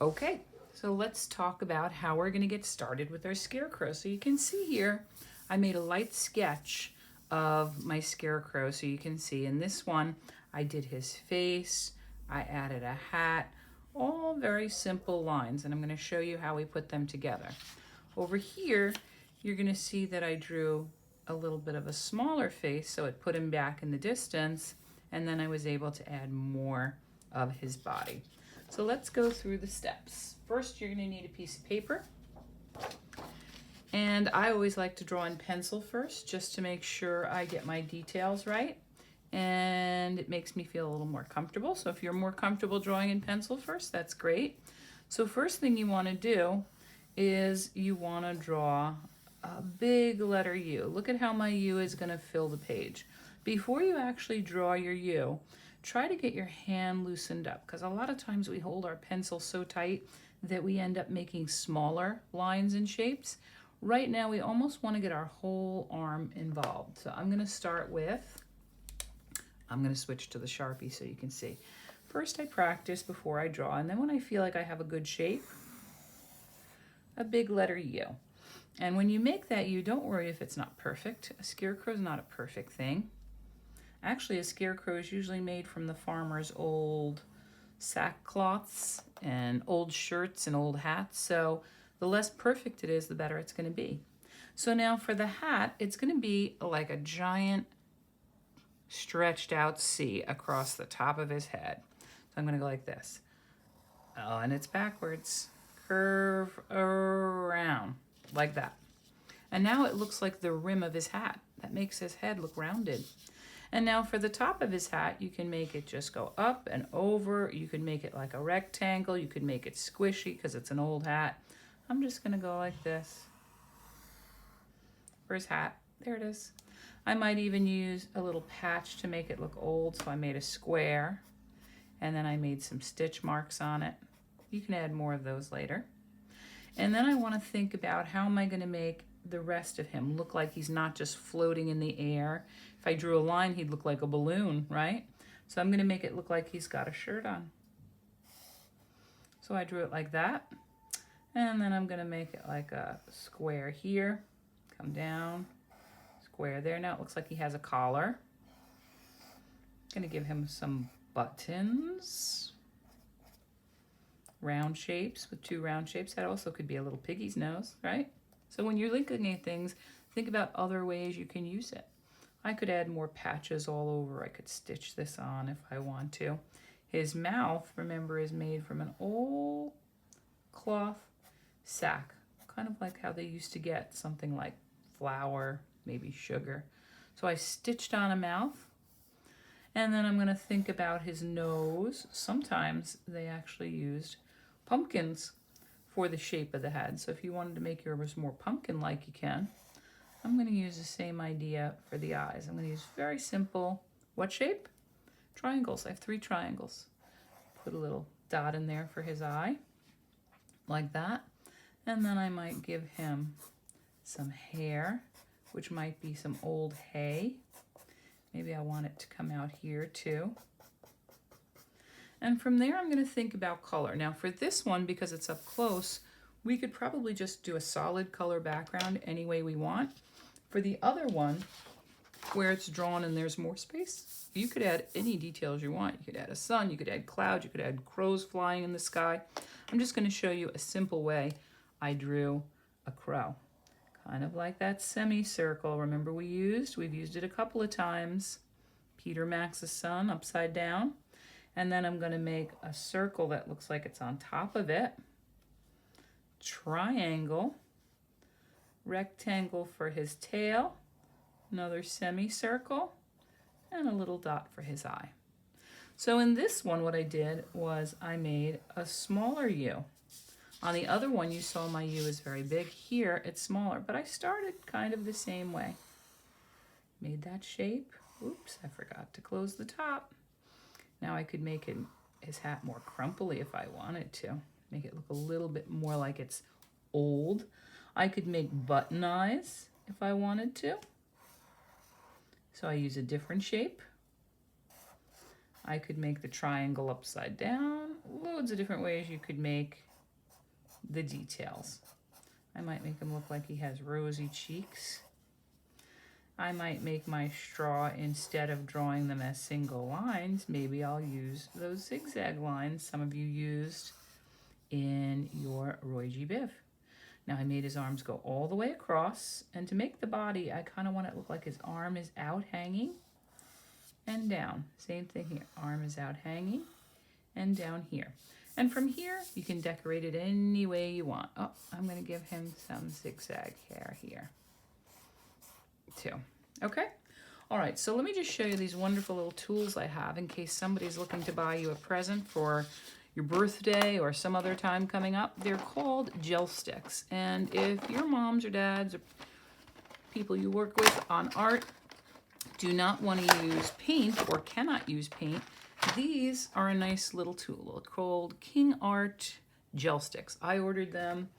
Okay, so let's talk about how we're going to get started with our scarecrow. So you can see here, I made a light sketch of my scarecrow. So you can see in this one, I did his face, I added a hat, all very simple lines, and I'm going to show you how we put them together. Over here, you're going to see that I drew a little bit of a smaller face, so it put him back in the distance, and then I was able to add more of his body. So let's go through the steps. First, you're going to need a piece of paper. And I always like to draw in pencil first, just to make sure I get my details right. And it makes me feel a little more comfortable. So if you're more comfortable drawing in pencil first, that's great. So first thing you want to do is you want to draw a big letter U. Look at how my U is going to fill the page. Before you actually draw your U, try to get your hand loosened up, because a lot of times we hold our pencil so tight that we end up making smaller lines and shapes. Right now we almost want to get our whole arm involved. So I'm going to start with, I'm going to switch to the Sharpie so you can see. First I practice before I draw, and then when I feel like I have a good shape, a big letter U. And when you make that U, don't worry if it's not perfect. A scarecrow is not a perfect thing. Actually, a scarecrow is usually made from the farmer's old sackcloths and old shirts and old hats. So the less perfect it is, the better it's going to be. So now for the hat, it's going to be like a giant stretched out C across the top of his head. So I'm going to go like this. Oh, and it's backwards. Curve around like that. And now it looks like the rim of his hat. That makes his head look rounded. And now for the top of his hat, you can make it just go up and over. You can make it like a rectangle. You could make it squishy because it's an old hat. I'm just going to go like this for his hat. There it is. I might even use a little patch to make it look old. So I made a square, and then I made some stitch marks on it. You can add more of those later. And then I want to think about how am I going to make the rest of him look like he's not just floating in the air. If I drew a line, he'd look like a balloon, right? So I'm going to make it look like he's got a shirt on. So I drew it like that. And then I'm going to make it like a square here. Come down, square there. Now it looks like he has a collar. Going to give him some buttons. Round shapes with two round shapes. That also could be a little piggy's nose, right? So when you're looking at things, think about other ways you can use it. I could add more patches all over. I could stitch this on if I want to. His mouth, remember, is made from an old cloth sack, kind of like how they used to get something like flour, maybe sugar. So I stitched on a mouth, and then I'm going to think about his nose. Sometimes they actually used pumpkins for the shape of the head. So if you wanted to make yours more pumpkin-like, you can. I'm going to use the same idea for the eyes. I'm going to use very simple, what shape? Triangles. I have 3 triangles. Put a little dot in there for his eye, like that. And then I might give him some hair, which might be some old hay. Maybe I want it to come out here too. And from there, I'm going to think about color. Now for this one, because it's up close, we could probably just do a solid color background any way we want. For the other one, where it's drawn and there's more space, you could add any details you want. You could add a sun, you could add clouds, you could add crows flying in the sky. I'm just going to show you a simple way I drew a crow. Kind of like that semicircle. Remember we've used it a couple of times. Peter Max's sun upside down. And then I'm going to make a circle that looks like it's on top of it. Triangle. Rectangle for his tail. Another semicircle. And a little dot for his eye. So in this one, what I did was I made a smaller U. On the other one, you saw my U is very big. Here, it's smaller, but I started kind of the same way. Made that shape. Oops, I forgot to close the top. Now I could make his hat more crumply if I wanted to. Make it look a little bit more like it's old. I could make button eyes if I wanted to. So I use a different shape. I could make the triangle upside down. Loads of different ways you could make the details. I might make him look like he has rosy cheeks. I might make my straw, instead of drawing them as single lines, maybe I'll use those zigzag lines some of you used in your Roy G. Biv. Now I made his arms go all the way across, and to make the body, I kind of want it to look like his arm is out hanging and down. Same thing here, arm is out hanging and down here. And from here, you can decorate it any way you want. Oh, I'm gonna give him some zigzag hair here too. Okay? All right, so let me just show you these wonderful little tools I have in case somebody's looking to buy you a present for your birthday or some other time coming up. They're called gel sticks. And if your moms or dads or people you work with on art do not want to use paint or cannot use paint, these are a nice little tool called King Art gel sticks. I ordered them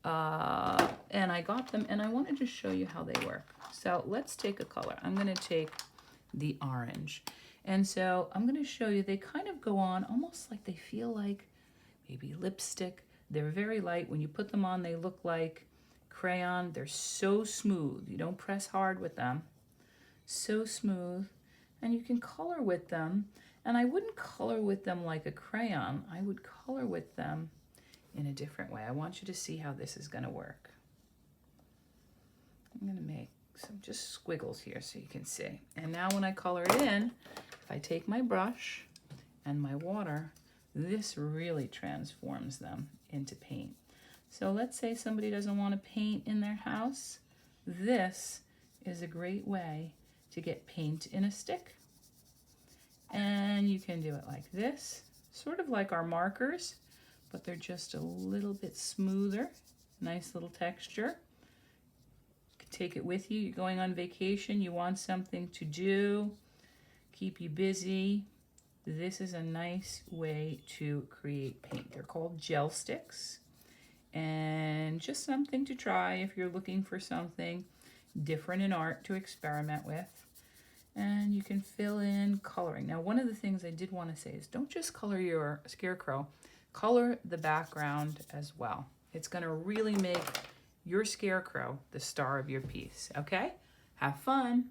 and I got them, and I wanted to show you how they work. So let's take a color. I'm going to take the orange. And so I'm going to show you, they kind of go on almost like they feel like maybe lipstick. They're very light. When you put them on, they look like crayon. They're so smooth. You don't press hard with them. So smooth. And you can color with them. And I wouldn't color with them like a crayon. I would color with them in a different way. I want you to see how this is going to work. I'm going to make some just squiggles here so you can see. And now when I color it in, if I take my brush and my water, this really transforms them into paint. So let's say somebody doesn't want to paint in their house. This is a great way to get paint in a stick. And you can do it like this, sort of like our markers, but they're just a little bit smoother. Nice little texture. Take it with you. You're going on vacation. You want something to do, keep you busy. This is a nice way to create paint. They're called gel sticks. And just something to try if you're looking for something different in art to experiment with. And you can fill in coloring. Now, one of the things I did want to say is don't just color your scarecrow, color the background as well. It's going to really make your scarecrow the star of your piece, okay? Have fun.